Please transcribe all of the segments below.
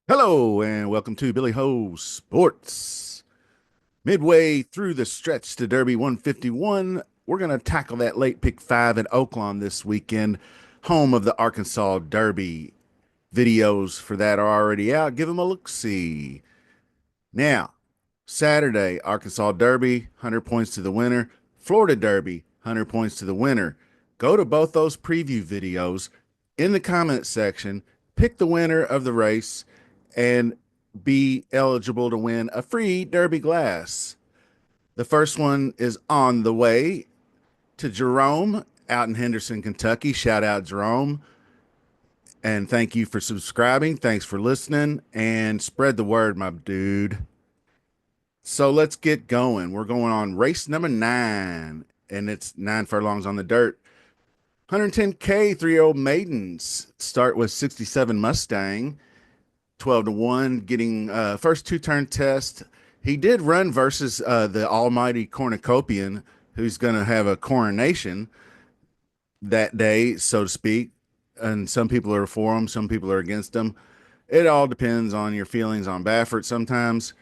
Hello and welcome to Billy Ho Sports. Midway through the stretch to Derby 151, we're going to tackle that late pick 5 at Oaklawn this weekend, home of the Arkansas Derby. Videos for that are already out. Give them a look-see. Now, Saturday, Arkansas Derby, 100 points to the winner. Florida Derby, 100 points to the winner. Go to both those preview videos in the comment section, pick the winner of the race, and be eligible to win a free Derby glass. The first one is on the way to Jerome out in Henderson, Kentucky. Shout out, Jerome. And thank you for subscribing. Thanks for listening and spread the word, my dude. So let's get going. We're going on race number 9, and it's 9 furlongs on the dirt. 110K 3-year-old maidens start with 67 Mustang. 12-1, getting first two-turn test. He did run versus the almighty cornucopian, who's going to have a coronation that day, so to speak. And some people are for him, some people are against him. It all depends on your feelings on Baffert sometimes.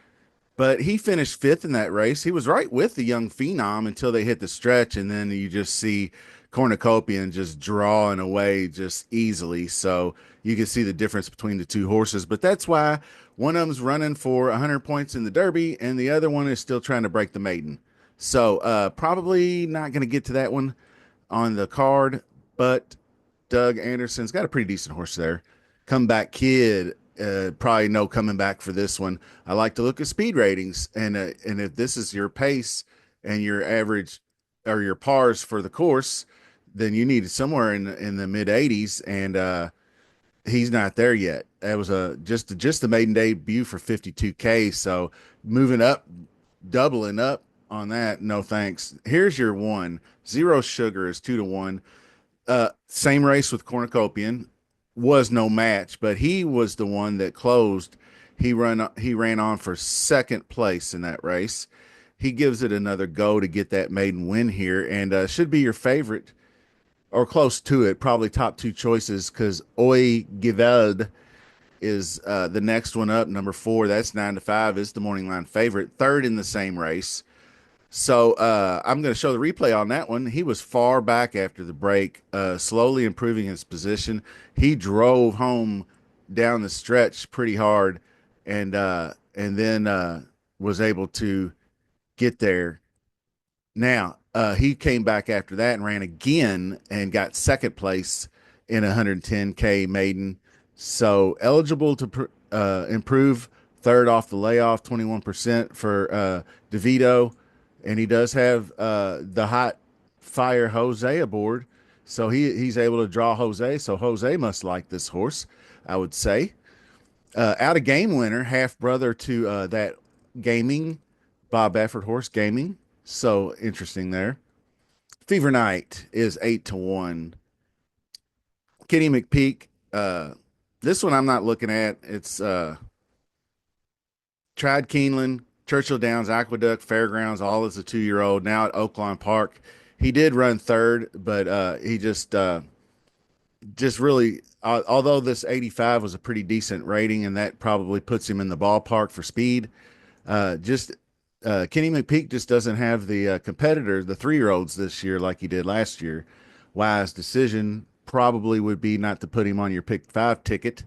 But he finished 5th in that race. He was right with the young phenom until they hit the stretch, and then you just see cornucopian just drawing away just easily. So you can see the difference between the two horses. But that's why one of them's running for 100 points in the Derby, and the other one is still trying to break the maiden. So probably not going to get to that one on the card, but Doug Anderson's got a pretty decent horse there. Comeback Kid, probably no coming back for this one. I like to look at speed ratings, and if this is your pace and your average or your pars for the course, then you need somewhere in the mid 80s, and he's not there yet. That was just the maiden debut for 52K. So moving up, doubling up on that, no thanks. Here's your one. Zero Sugar is 2-1. Same race with Cornucopian, was no match, but he was the one that closed. He ran on for second place in that race. He gives it another go to get that maiden win here, and should be your favorite or close to it. Probably top 2 choices, because Oy Giveld is the next one up, number 4. That's 9-5, is the morning line favorite, third in the same race. So I'm going to show the replay on that one. He was far back after the break, slowly improving his position. He drove home down the stretch pretty hard, and then was able to get there. Now he came back after that and ran again and got second place in 110K maiden. So eligible to improve, third off the layoff, 21% for DeVito. And he does have the hot fire Jose aboard. So he's able to draw Jose. So Jose must like this horse, I would say. Out of game winner, half brother to that gaming, Bob Baffert horse gaming. So interesting there. Fever Night is 8-1. Kenny McPeak. This one I'm not looking at. It's tried Keeneland, Churchill Downs, Aqueduct, Fairgrounds, all as a 2-year-old. Now at Oaklawn Park, he did run third, but he just really, although this 85 was a pretty decent rating, and that probably puts him in the ballpark for speed. Kenny McPeak just doesn't have the competitor, the 3-year-olds this year like he did last year. Wise decision probably would be not to put him on your pick 5 ticket.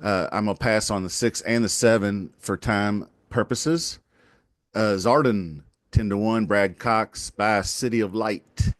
I'm going to pass on the 6 and the 7 for time purposes. Zarden, 10-1. Brad Cox by City of Light.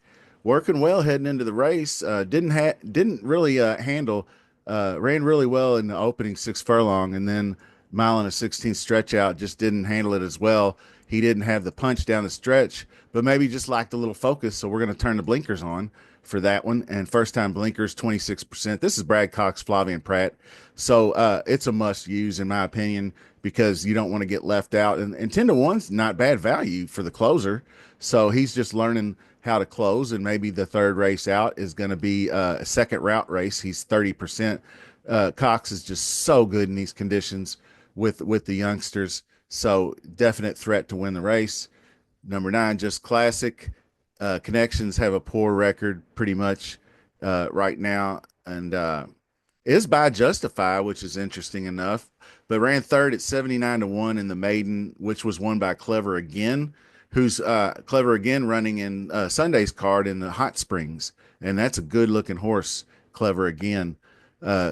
Working well heading into the race. Didn't really handle. Ran really well in the opening 6 furlong, and then mile and a 16th stretch out, just didn't handle it as well. He didn't have the punch down the stretch, but maybe just lacked a little focus. So we're going to turn the blinkers on for that one. And first time blinkers, 26%. This is Brad Cox, Flavian Pratt. So it's a must use, in my opinion, because you don't want to get left out. And 10-1's not bad value for the closer. So he's just learning how to close, and maybe the third race out is going to be a second route race. He's 30%. Cox is just so good in these conditions with the youngsters. So definite threat to win the race. Number nine, Just Classic. Connections have a poor record pretty much right now, and is by Justify, which is interesting enough, but ran third at 79-1 in the maiden, which was won by Clever Again, who's Clever Again running in Sunday's card in the Hot Springs, and that's a good looking horse, Clever Again.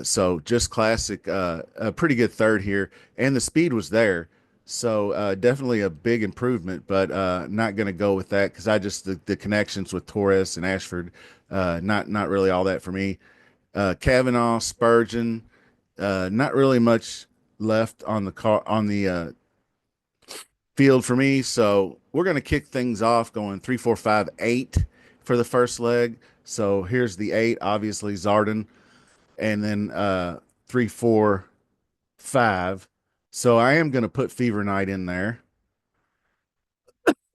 So Just Classic, a pretty good third here, and the speed was there. So definitely a big improvement, but not going to go with that because I just the connections with Torres and Ashford, not really all that for me. Kavanaugh, Spurgeon, not really much left on the field for me. So we're going to kick things off going 3, 4, 5, 8 for the first leg. So here's the 8, obviously Zarden, and then 3, 4, 5. So I am going to put Fever Night in there.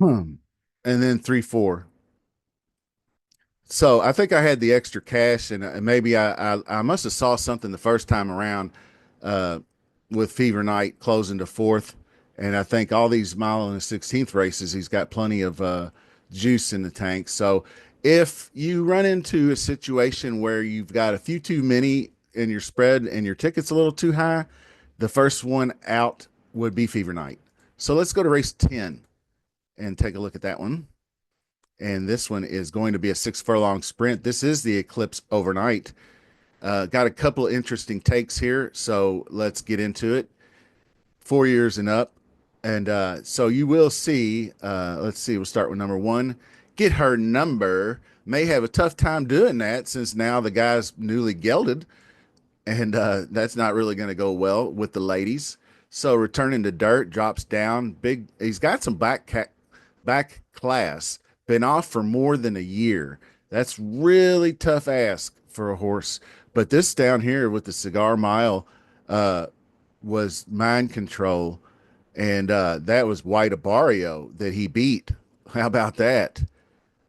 And then 3, 4. So I think I had the extra cash, and maybe I must have saw something the first time around uh, with Fever Night closing to fourth, and I think all these mile and 16th races, he's got plenty of juice in the tank. So if you run into a situation where you've got a few too many in your spread and your ticket's a little too high, the first one out would be Fever Night. So let's go to race 10 and take a look at that one. And this one is going to be a 6 furlong sprint. This is the Eclipse Overnight. Got a couple of interesting takes here, so let's get into it. 4 years and up. And so you will see, let's see, we'll start with number one. Get Her Number. May have a tough time doing that since now the guy's newly gelded, and that's not really going to go well with the ladies. So returning to dirt, drops down. Big. He's got some back class. Been off for more than a year. That's really tough ask for a horse. But this down here with the Cigar Mile uh, was Mind Control, and that was White Abario that he beat. How about that?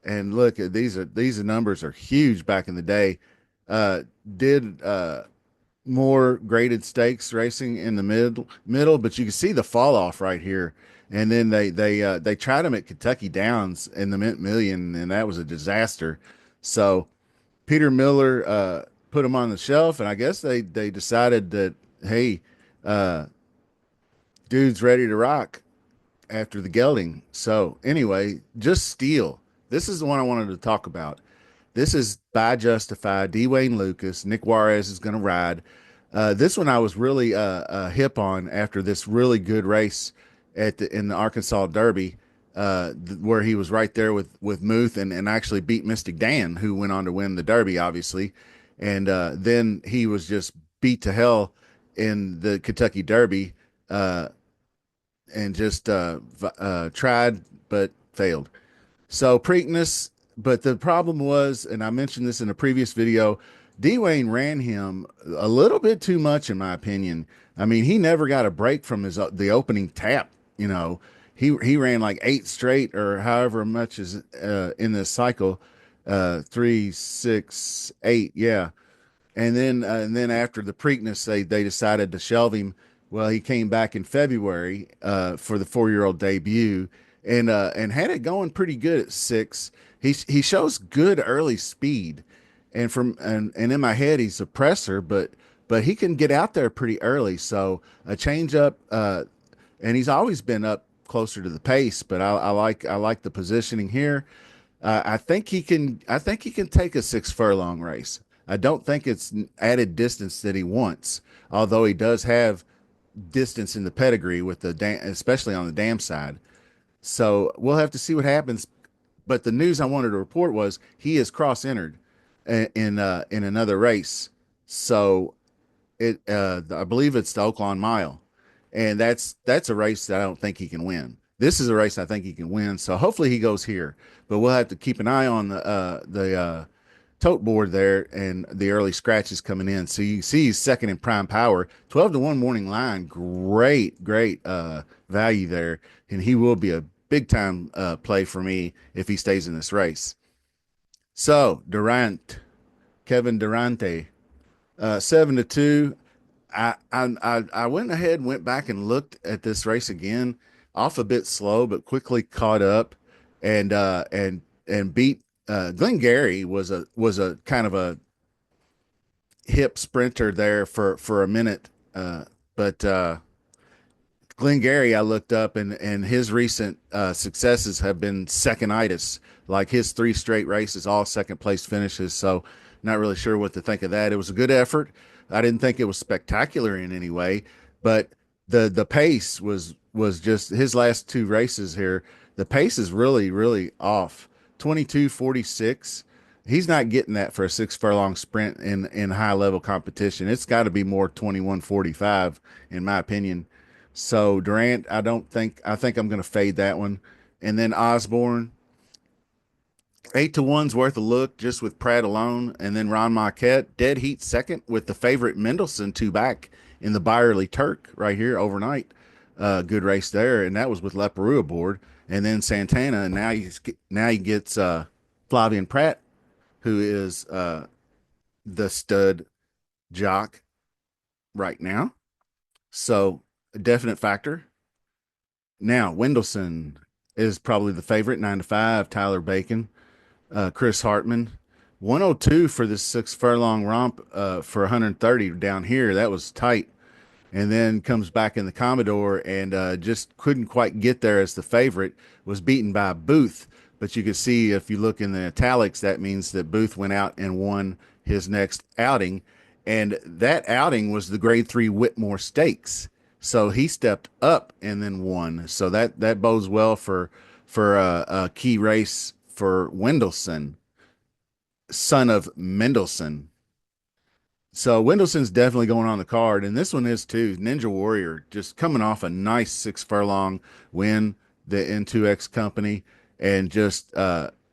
And look, these numbers are huge back in the day. Uh, did more graded stakes racing in the middle, but you can see the fall off right here. And then they tried him at Kentucky Downs in the Mint Million, and that was a disaster. So Peter Miller put him on the shelf, and I guess they decided that, hey, uh, dude's ready to rock after the gelding. So anyway, Just Steel. This is the one I wanted to talk about. This is by Justified. D. Wayne Lucas. Nick Juarez is going to ride. This one I was really hip on after this really good race in the Arkansas Derby, where he was right there with Muth and actually beat Mystic Dan, who went on to win the Derby, obviously. And then he was just beat to hell in the Kentucky Derby, and just tried but failed. So Preakness, but the problem was, and I mentioned this in a previous video, D. Wayne ran him a little bit too much, in my opinion. I mean, he never got a break from the opening tap. You know, he ran like 8 straight or however much is in this cycle, 3, 6, 8, yeah. And then after the Preakness, they decided to shelve him. Well, he came back in February for the 4-year-old debut, and had it going pretty good at 6. He shows good early speed, and in my head he's a presser, but he can get out there pretty early. So a change up, and he's always been up closer to the pace. But I like the positioning here. I think he can. I think he can take a 6 furlong race. I don't think it's added distance that he wants, although he does have distance in the pedigree with the especially on the dam side. So we'll have to see what happens. But the news I wanted to report was he is cross entered in another race. So I believe it's the Oaklawn Mile, and that's a race that I don't think he can win. This is a race I think he can win. So hopefully he goes here. But we'll have to keep an eye on the tote board there and the early scratches coming in. So you see he's second in prime power, 12-1 morning line. Great value there. And he will be a big time play for me if he stays in this race. So Kevin Durante, 7-2. I went ahead and went back and looked at this race again, off a bit slow, but quickly caught up. and beat Glengarry was a kind of a hip sprinter there for a minute, but Glengarry, I looked up, and his recent successes have been seconditis, like his three straight races, all second place finishes. So, not really sure what to think of that. It was a good effort. I didn't think it was spectacular in any way, but the pace was just his last two races here. The pace is really off. 22:46. He's not getting that for a 6 furlong sprint in high level competition. It's got to be more 21:45 in my opinion. So Durant, I think I'm going to fade that one. And then Osborne, 8 to 1's worth a look just with Pratt alone. And then Ron Marquette, dead heat second with the favorite Mendelssohn two back in the Byerly Turk right here overnight. Good race there. And that was with Leparoux aboard. And then Santana. And now he gets Flavian Pratt, who is the stud jock right now. So a definite factor. Now, Wendelson is probably the favorite, 9 to 5. Tyler Bacon, Chris Hartman, 102 for this 6 furlong romp for 130 down here. That was tight. And then comes back in the Commodore and just couldn't quite get there as the favorite. Was beaten by Booth, but you could see if you look in the italics, that means that Booth went out and won his next outing, and that outing was the Grade 3 Whitmore Stakes. So he stepped up and then won. So that bodes well for a key race for Wendelson, son of Mendelssohn. So Wendelson's definitely going on the card, and this one is too. Ninja Warrior just coming off a nice 6 furlong win, the N2X company, and just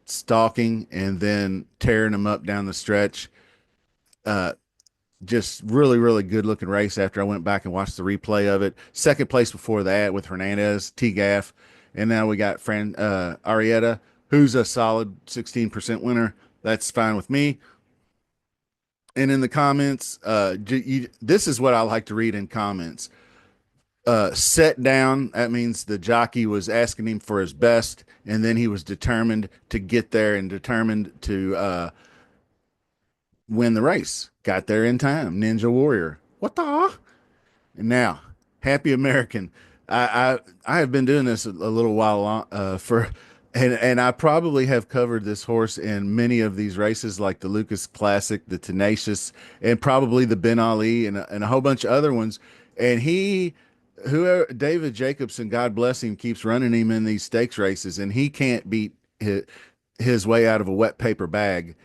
stalking and then tearing them up down the stretch. Uh, just really good looking race after I went back and watched the replay of it. Second place before that with Hernandez, T-Gaff, and now we got Fran Arietta, who's a solid 16% winner. That's fine with me. And in the comments, this is what I like to read in comments. Set down, that means the jockey was asking him for his best, and then he was determined to get there and determined to win the race. Got there in time. Ninja Warrior. What the? And now, Happy American. I have been doing this a little while for, and I probably have covered this horse in many of these races, like the Lucas Classic, the Tenacious, and probably the Ben Ali, and a whole bunch of other ones. And whoever David Jacobson, God bless him, keeps running him in these stakes races, and he can't beat his way out of a wet paper bag.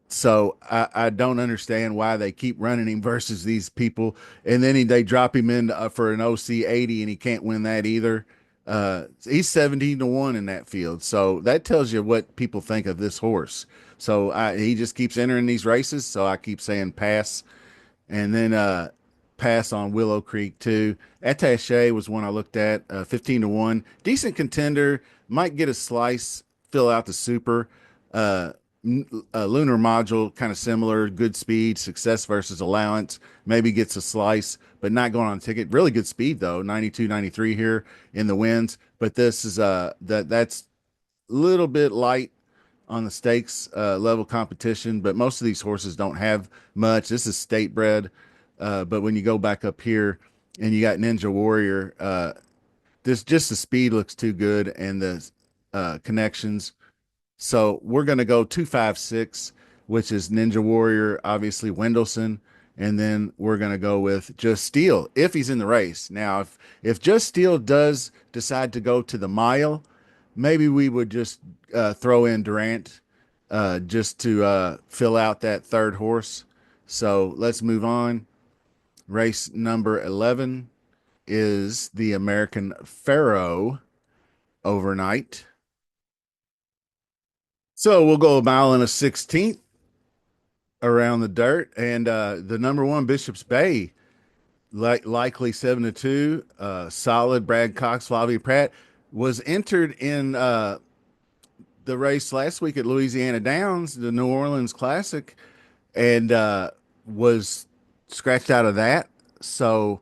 So I don't understand why they keep running him versus these people, and then they drop him in for an OC 80, and he can't win that either. He's 17 to 1 in that field, so that tells you what people think of this horse. So he just keeps entering these races. So I keep saying pass, and then pass on Willow Creek too. Attache was one I looked at, 15 to 1, decent contender, might get a slice, fill out the super. Uh, Lunar Module, kind of similar, good speed, success versus allowance, maybe gets a slice, but not going on a ticket. Really good speed though, 92, 93 here in the wins. But this is that's a little bit light on the stakes level competition, but most of these horses don't have much. This is state bred. But when you go back up here and you got Ninja Warrior, this just the speed looks too good and the connections. So we're going to go 256, which is Ninja Warrior, obviously Wendelson, and then we're going to go with Just Steel if he's in the race. Now, if Just Steel does decide to go to the mile, maybe we would just throw in Durant just to fill out that third horse. So let's move on. Race number 11 is the American Pharaoh overnight. So we'll go a mile and a 16th around the dirt, and the number one Bishop's Bay, likely 7 to 2, solid. Brad Cox, Flavia Pratt was entered in the race last week at Louisiana Downs, the New Orleans Classic, and was scratched out of that. So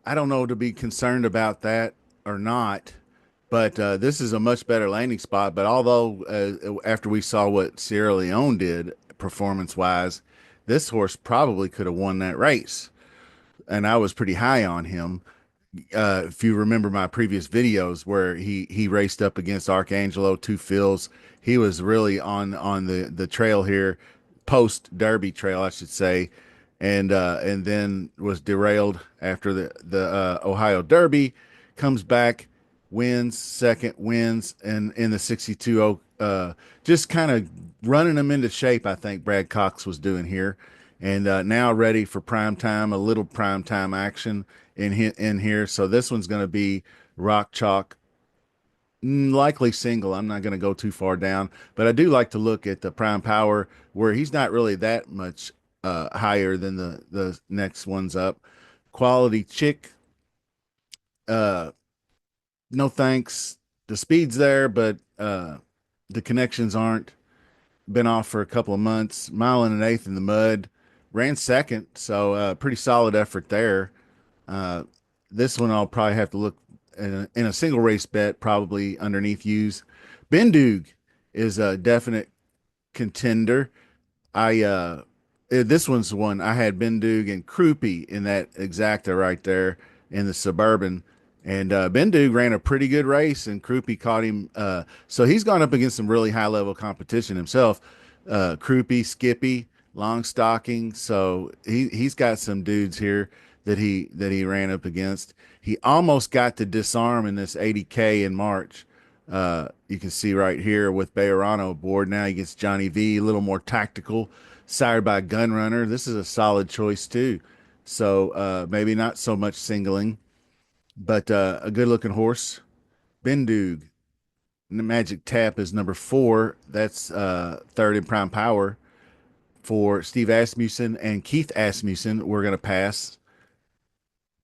I don't know to be concerned about that or not. But this is a much better landing spot. But although after we saw what Sierra Leone did performance wise, this horse probably could have won that race. And I was pretty high on him. If you remember my previous videos where he raced up against Arcangelo, two fills, he was really on the trail here, post Derby trail, I should say, and then was derailed after the Ohio Derby, comes back, wins second, wins, and in the 62 just kind of running them into shape. I think Brad Cox was doing here, and now ready for prime time, a little prime time action in here. So this one's going to be rock chalk, likely single. I'm not going to go too far down, but I do like to look at the prime power where he's not really that much higher than the next ones up. Quality chick, uh, no thanks. The speed's there, but the connections aren't. Been off for a couple of months. Mile and an eighth in the mud. Ran second, so pretty solid effort there. Uh, this one I'll probably have to look in a single race bet, probably underneath use. Bendug is a definite contender. I This one's the one I had Bendug and Krupe in that exacta right there in the suburban. And Bendug ran a pretty good race, and Krupe caught him. So he's gone up against some really high level competition himself. Krupe, Skippy, long stocking. So he's got some dudes here that he ran up against. He almost got to disarm in this 80K in March. You can see right here with Bejarano aboard. Now he gets Johnny V, a little more tactical, sired by Gunrunner. This is a solid choice too. So maybe not so much singling, but a good looking horse. Bendug. The Magic Tap is number 4. That's third in prime power for Steve Asmussen and Keith Asmussen. We're going to pass.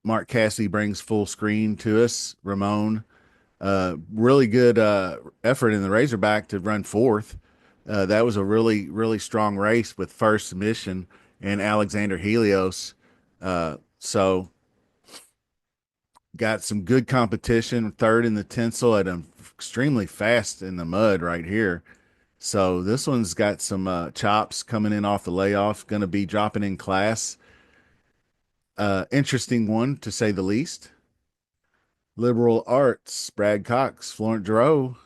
Mark Cassidy brings full screen to us. Ramon, really good effort in the Razorback to run fourth. That was a really strong race with first submission and Alexander Helios. So got some good competition. Third in the tinsel at extremely fast in the mud right here. So this one's got some chops coming in off the layoff. Going to be dropping in class. Interesting one to say the least. Liberal Arts, Brad Cox, Florent Geroux,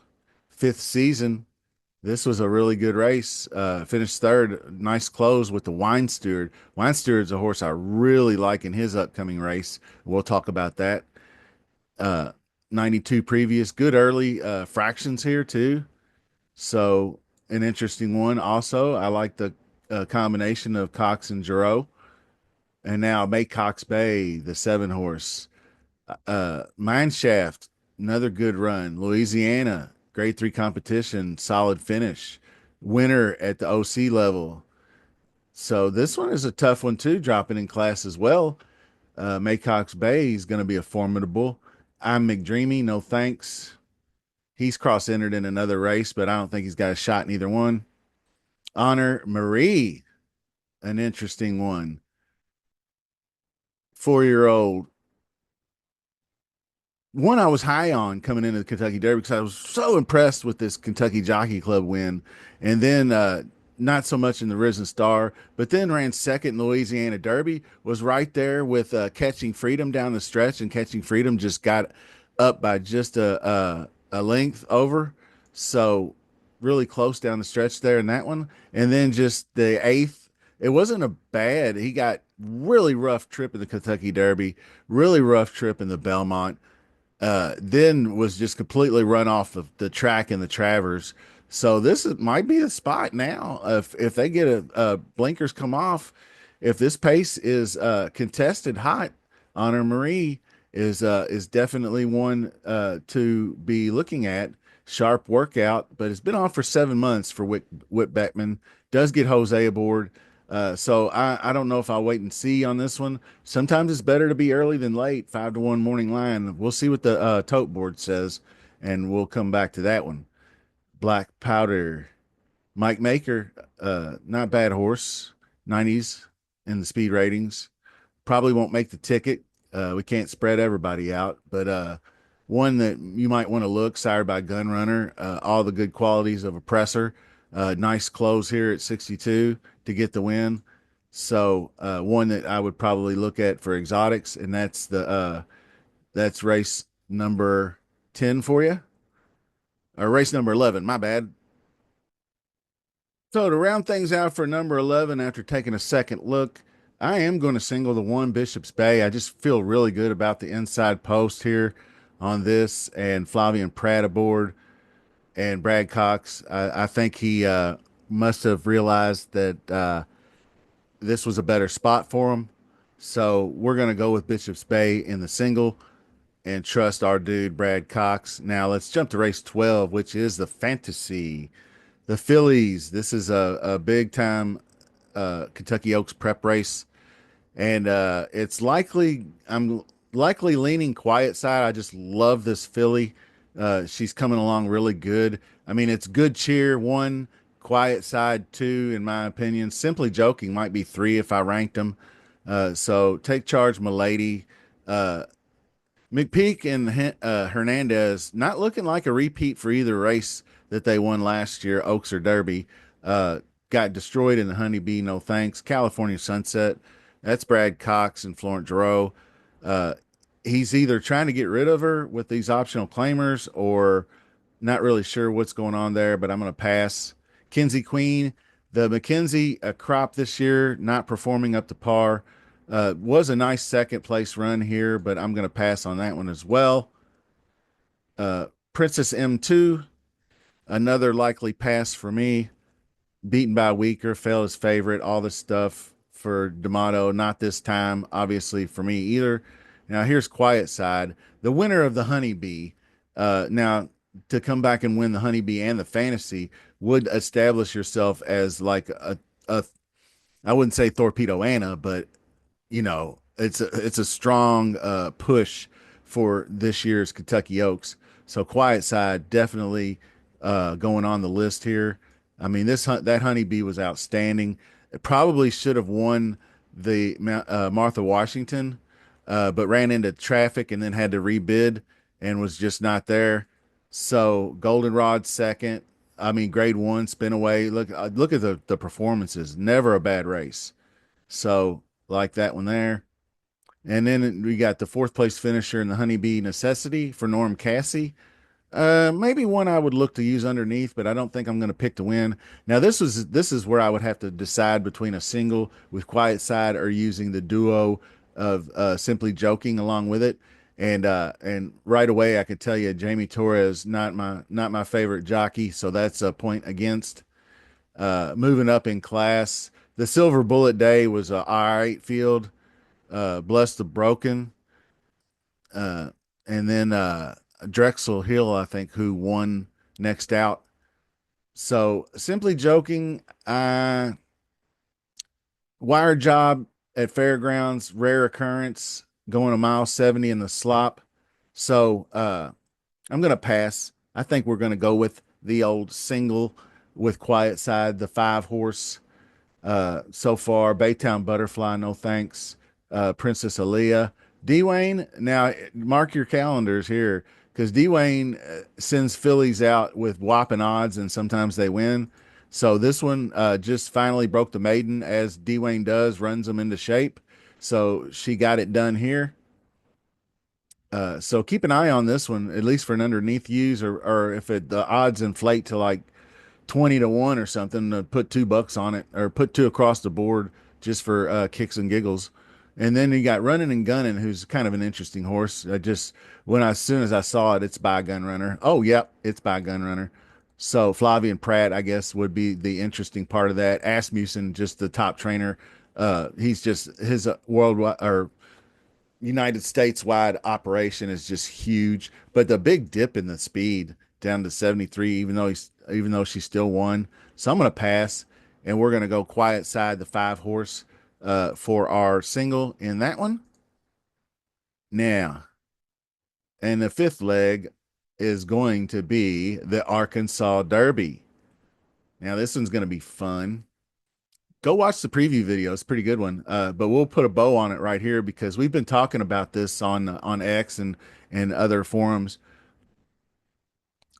fifth season. This was a really good race. Finished third. Nice close with the Wine Steward. Wine Steward's a horse I really like in his upcoming race. We'll talk about that. Uh, 92 previous. Good early fractions here, too. So, an interesting one. Also, I like the combination of Cox and Giroux. And now Maycox Bay, the 7 horse. Mineshaft, another good run. Louisiana, grade 3 competition, solid finish. Winner at the OC level. So this one is a tough one too, dropping in class as well. Maycox Bay is going to be a formidable. I'm McDreamy, no thanks. He's cross entered in another race, but I don't think he's got a shot in either one. Honor Marie, an interesting one. 4-year-old one I was high on coming into the Kentucky Derby because I was so impressed with this Kentucky Jockey Club win, and then not so much in the Risen Star, but then ran second in Louisiana Derby. Was right there with Catching Freedom down the stretch, and Catching Freedom just got up by just a length over, so really close down the stretch there in that one, and then just the eighth. It wasn't a bad. He got really rough trip in the Kentucky Derby, really rough trip in the Belmont, then was just completely run off the track in the Travers. So might be the spot now. If they get a blinkers come off, if this pace is contested hot, Honor Marie is definitely one to be looking at. Sharp workout, but it's been on for 7 months for Whit Beckman. Does get Jose aboard. So I don't know if I'll wait and see on this one. Sometimes it's better to be early than late. 5-1 morning line. We'll see what the tote board says, and we'll come back to that one. Black Powder, Mike Maker, not bad horse, 90s in the speed ratings. Probably won't make the ticket. We can't spread everybody out, but one that you might want to look, sired by Gunrunner, all the good qualities of a presser. Nice close here at 62 to get the win. So one that I would probably look at for exotics, and that's race number 10 for you, or race number 11. My bad. So to round things out for number 11, after taking a second look, I am going to single the one Bishop's Bay. I just feel really good about the inside post here on this, and Flavian Pratt aboard and Brad Cox. I think he must have realized that this was a better spot for him. So we're going to go with Bishop's Bay in the single and trust our dude, Brad Cox. Now let's jump to race 12, which is the Fantasy. The Phillies. This is a big time Kentucky Oaks prep race, and it's likely I'm likely leaning quiet side. I just love this filly. She's coming along really good. I mean, it's good cheer one, quiet side two, in my opinion. Simply joking might be three if I ranked them. So take charge, my lady. Uh, McPeak and Hernandez not looking like a repeat for either race that they won last year, Oaks or Derby. Uh, got destroyed in the Honeybee, no thanks. California Sunset, that's Brad Cox and Florent Giroux. Uh, he's either trying to get rid of her with these optional claimers or not really sure what's going on there, but I'm going to pass. Kinsey Queen, the McKenzie crop this year, not performing up to par. Was a nice second place run here, but I'm going to pass on that one as well. Princess M2, another likely pass for me. Beaten by weaker, fell as favorite, all this stuff for D'Amato. Not this time, obviously, for me either. Now, here's Quiet Side, the winner of the Honeybee. Now, to come back and win the Honeybee and the Fantasy would establish yourself as like a I wouldn't say Torpedo Anna, but it's a strong push for this year's Kentucky Oaks. So Quiet Side definitely going on the list here. I mean, that honeybee was outstanding. It probably should have won the Martha Washington, but ran into traffic and then had to rebid and was just not there. So Goldenrod second. I mean, grade one spin away. Look at the performances. Never a bad race. So like that one there. And then we got the fourth place finisher in the Honeybee Necessity for Norm Cassie. Maybe one I would look to use underneath, but I don't think I'm going to pick to win. Now this is where I would have to decide between a single with Quiet Side or using the duo of Simply Joking along with it. And right away I could tell you Jamie Torres not my favorite jockey, so that's a point against. Moving up in class, the Silver Bullet Day was a all right field. Bless the Broken, uh, and then Drexel Hill, I think, who won next out. So simply joking, wire job at Fairgrounds, rare occurrence, going a mile 70 in the slop. So I'm going to pass. I think we're going to go with the old single with Quiet Side, the 5 horse. So far, Baytown Butterfly, no thanks. Princess Aaliyah. Dwayne, now mark your calendars here because Dwayne sends fillies out with whopping odds and sometimes they win. So this one just finally broke the maiden as Dwayne does, runs them into shape. So she got it done here. So keep an eye on this one, at least for an underneath use, or if the odds inflate to like 20 to 1 or something, to put $2 on it or put two across the board just for kicks and giggles. And then you got Running and Gunning, who's kind of an interesting horse. I just as soon as I saw it, it's by Gun Runner. Oh, yep, it's by Gun Runner. So Flavian Pratt, I guess, would be the interesting part of that. Asmussen, just the top trainer. He's just his worldwide or United States wide operation is just huge. But the big dip in the speed down to 73, even though she still won. So I'm gonna pass and we're gonna go Quiet Side, the 5 horse, for our single in that one. Now, and the fifth leg is going to be the Arkansas Derby. Now, this one's gonna be fun. Go watch the preview video. It's a pretty good one. But we'll put a bow on it right here because we've been talking about this on X and other forums.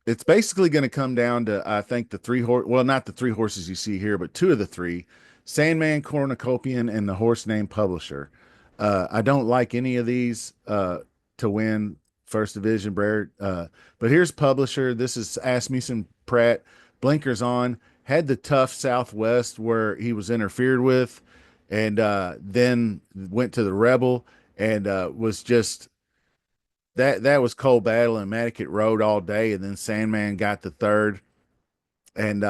It's basically going to come down to, I think, the well, not the three horses you see here, but two of the three, Sandman, Cornucopian, and the horse named Publisher. I don't like any of these to win first division, Brad. But here's Publisher. This is Asmussen Pratt, blinkers on, had the tough Southwest where he was interfered with, and then went to the Rebel and was just that was cold battle and Matticat rode all day, and then Sandman got the third, and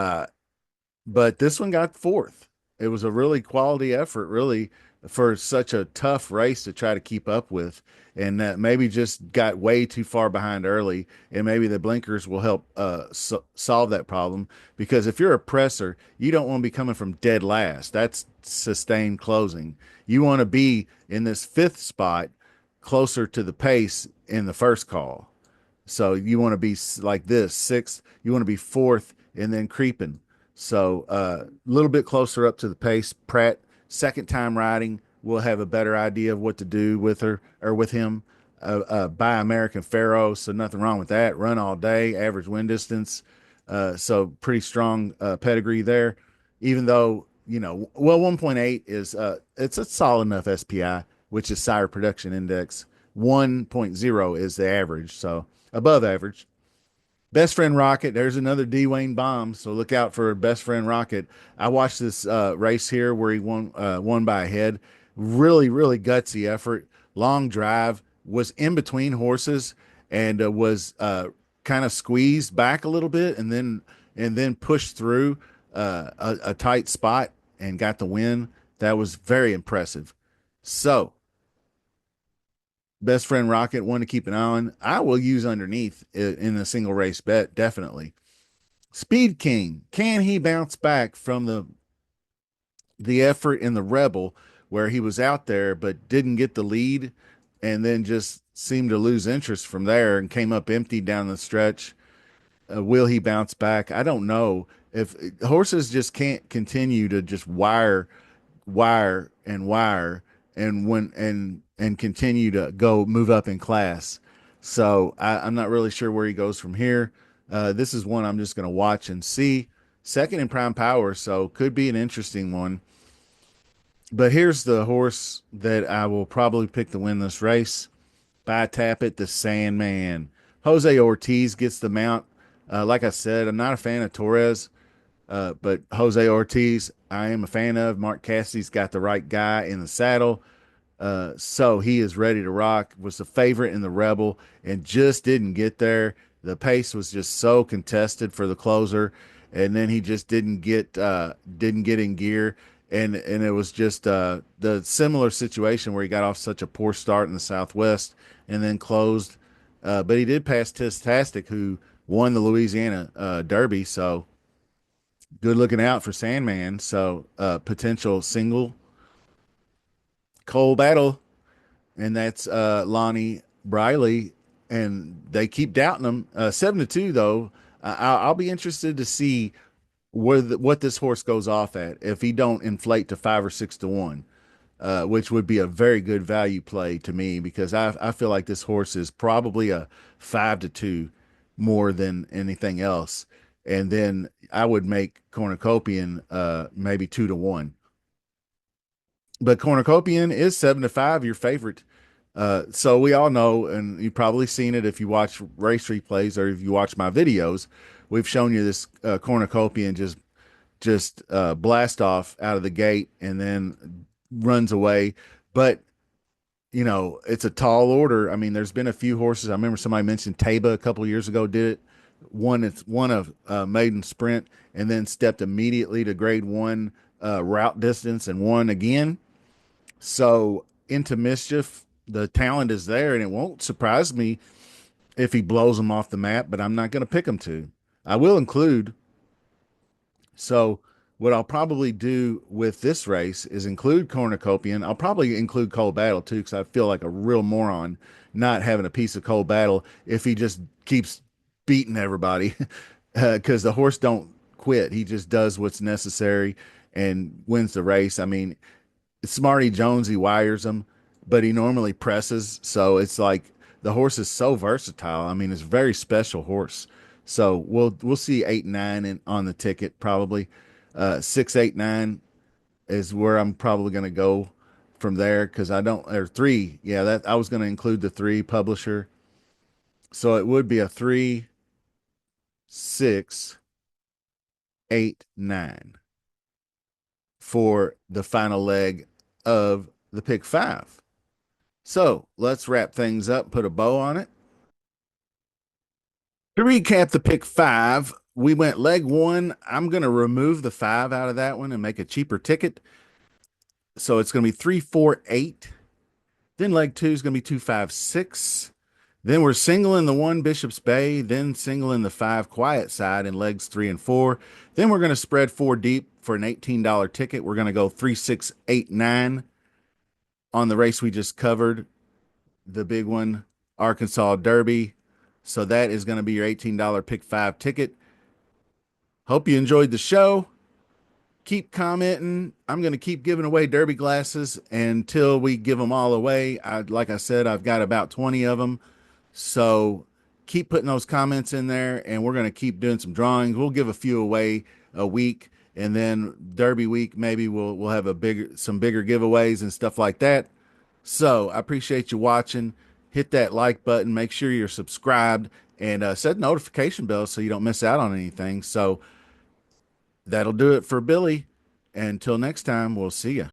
but this one got fourth. It was a really quality effort, really, for such a tough race to try to keep up with, and maybe just got way too far behind early, and maybe the blinkers will help solve that problem. Because if you're a presser, you don't want to be coming from dead last. That's sustained closing. You want to be in this fifth spot, closer to the pace in the first call. So you want to be like this, sixth. You want to be fourth and then creeping. So a little bit closer up to the pace. Pratt, second time riding, will have a better idea of what to do with her or with him. Buy American Pharaoh, so nothing wrong with that. Run all day, average wind distance. So pretty strong pedigree there. Even though, well, 1.8 is it's a solid enough SPI, which is sire production index. 1.0 is the average, so above average. Best Friend Rocket, there's another Dwayne bomb, so look out for Best Friend Rocket. I watched this race here where he won by a head. Really, really gutsy effort. Long drive, was in between horses and was kind of squeezed back a little bit and then pushed through a tight spot and got the win. That was very impressive. So Best Friend Rocket, one to keep an eye on. I will use underneath in a single race bet, definitely. Speed King, can he bounce back from the effort in the Rebel where he was out there but didn't get the lead and then just seemed to lose interest from there and came up empty down the stretch? Will he bounce back? I don't know. If horses just can't continue to just wire and continue to go move up in class. So I'm not really sure where he goes from here. This is one I'm just going to watch and see. Second in prime power, so could be an interesting one. But here's the horse that I will probably pick to win this race. By tap it, the Sandman. Jose Ortiz gets the mount. Like I said, I'm not a fan of Torres. But Jose Ortiz, I am a fan of. Mark Cassidy's got the right guy in the saddle. So he is ready to rock. Was the favorite in the Rebel and just didn't get there. The pace was just so contested for the closer, and then he just didn't get in gear. And it was just the similar situation where he got off such a poor start in the Southwest and then closed. But he did pass Tistastic, who won the Louisiana Derby. So good looking out for Sandman. So potential single cold battle, and that's Lonnie Briley, and they keep doubting him. 7-2 though. I'll be interested to see what this horse goes off at if he don't inflate to 5 or 6 to 1, which would be a very good value play to me because I feel like this horse is probably a 5-2 more than anything else. And then I would make Cornucopian maybe 2-1. But Cornucopian is 7-5, your favorite. So we all know, and you've probably seen it if you watch race replays or if you watch my videos. We've shown you this Cornucopian just blast off out of the gate and then runs away. But it's a tall order. I mean, there's been a few horses. I remember somebody mentioned Taba a couple of years ago did it. It's one of maiden sprint and then stepped immediately to grade one route distance and won again. So into mischief, the talent is there, and it won't surprise me if he blows them off the map. But I'm not going to pick him to. I will include. So what I'll probably do with this race is include Cornucopian. I'll probably include Cold Battle too, because I feel like a real moron not having a piece of Cold Battle if he just keeps beating everybody, because the horse don't quit. He just does what's necessary, and wins the race. I mean, Smarty Jones, he wires them, but he normally presses. So it's like the horse is so versatile. I mean, it's a very special horse. So we'll see 8 and 9 on the ticket probably. 6, 8, 9 is where I'm probably going to go from there because I don't or three. Yeah, that I was going to include the three publisher. So it would be a 3, 6, 8, 9 for the final leg of the pick five. So let's wrap things up, put a bow on it. To recap the pick five, we went leg one. I'm going to remove the five out of that one and make a cheaper ticket. So it's going to be 3, 4, 8. Then leg two is going to be 2, 5, 6. Then we're singling the one Bishop's Bay, then singling the five quiet side in legs 3 and 4. Then we're going to spread four deep for an $18 ticket. We're going to go 3, 6, 8, 9 on the race we just covered, the big one, Arkansas Derby. So that is going to be your $18 pick five ticket. Hope you enjoyed the show. Keep commenting. I'm going to keep giving away Derby glasses until we give them all away. Like I said, I've got about 20 of them. So keep putting those comments in there, and we're going to keep doing some drawings. We'll give a few away a week, and then Derby week maybe we'll have some bigger giveaways and stuff like that. So I appreciate you watching. Hit that like button. Make sure you're subscribed and set the notification bell so you don't miss out on anything. So that'll do it for Billy. Until next time, we'll see you.